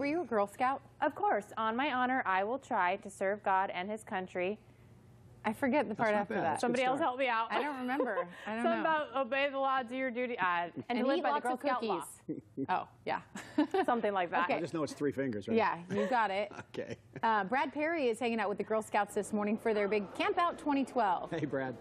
Were you a Girl Scout? Of course, on my honor, I will try to serve God and his country. I forget the part after that. Somebody else help me out. I don't remember. I don't Something know. about obey the law, do your duty, and to eat live by the lots Girl of Scout law. cookies. Oh, yeah. Something like that. Okay. I just know it's 3 fingers, right? Yeah, you got it. Okay. Brad Perry is hanging out with the Girl Scouts this morning for their big Camp Out 2012. Hey, Brad.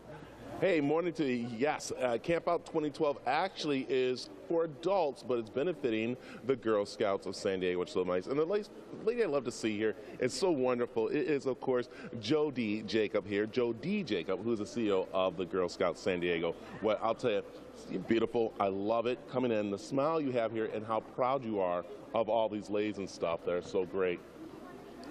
Hey, morning to you. Yes, Camp Out 2012 actually is for adults, but it's benefiting the Girl Scouts of San Diego, which is so nice. And the lady I love to see here is so wonderful. It is, of course, Jody Jacob here. Jody Jacob, who is the CEO of the Girl Scouts San Diego. Well, I'll tell you, you're beautiful. I love it. Coming in, the smile you have here, and how proud you are of all these ladies and stuff. They're so great.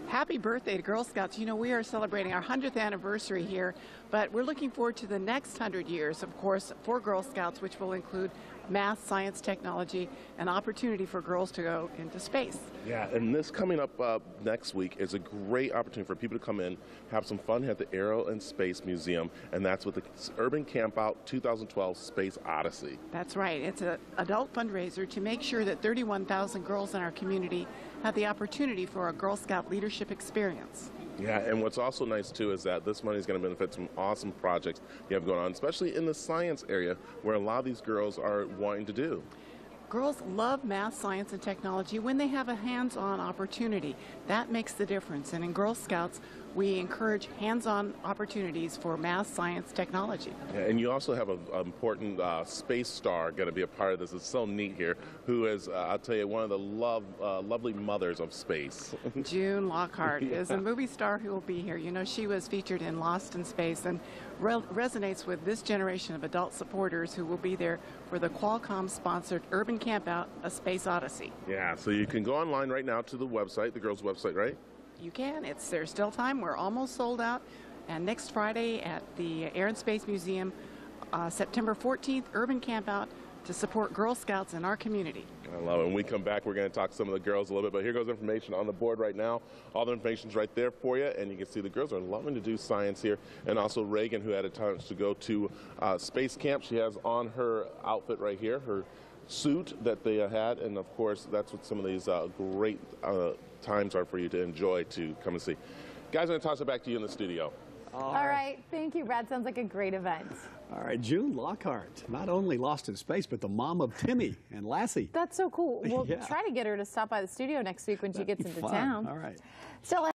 Happy birthday to Girl Scouts. You know, we are celebrating our 100th anniversary here, but we're looking forward to the next 100 years, of course, for Girl Scouts, which will include math, science, technology, and opportunity for girls to go into space. Yeah, and this coming up next week is a great opportunity for people to come in, have some fun at the Aero and Space Museum, and that's with the Urban Camp Out 2012 Space Odyssey. That's right. It's an adult fundraiser to make sure that 31,000 girls in our community have the opportunity for a Girl Scout leadership experience. Yeah, and what's also nice, too, is that this money is going to benefit some awesome projects you have going on, especially in the science area, where a lot of these girls are wanting to do. Girls love math, science, and technology when they have a hands-on opportunity. That makes the difference. And in Girl Scouts, we encourage hands-on opportunities for math, science, technology. Yeah, and you also have an important space star going to be a part of this. It's so neat here, who is, I'll tell you, one of the lovely mothers of space. June Lockhart is a movie star who will be here. You know, she was featured in Lost in Space and resonates with this generation of adult supporters who will be there for the Qualcomm-sponsored Urban Camp Out, A Space Odyssey. Yeah, so you can go online right now to the website, the girls' website, right? You can. There's still time. We're almost sold out. And next Friday at the Air and Space Museum, September 14th, Urban Camp Out to support Girl Scouts in our community. I love it. When we come back, we're going to talk to some of the girls a little bit, but here goes information on the board right now. All the information's right there for you, and you can see the girls are loving to do science here. And also Reagan, who had a chance to go to space camp. She has on her outfit right here, her suit that they had, and of course, that's what some of these great times are for you to enjoy to come and see. Guys, I'm going to toss it back to you in the studio. All right. Thank you, Brad. Sounds like a great event. All right, June Lockhart, not only Lost in Space, but the mom of Timmy and Lassie. That's so cool. We'll Yeah. try to get her to stop by the studio next week when she gets into Fun. town. All right. Still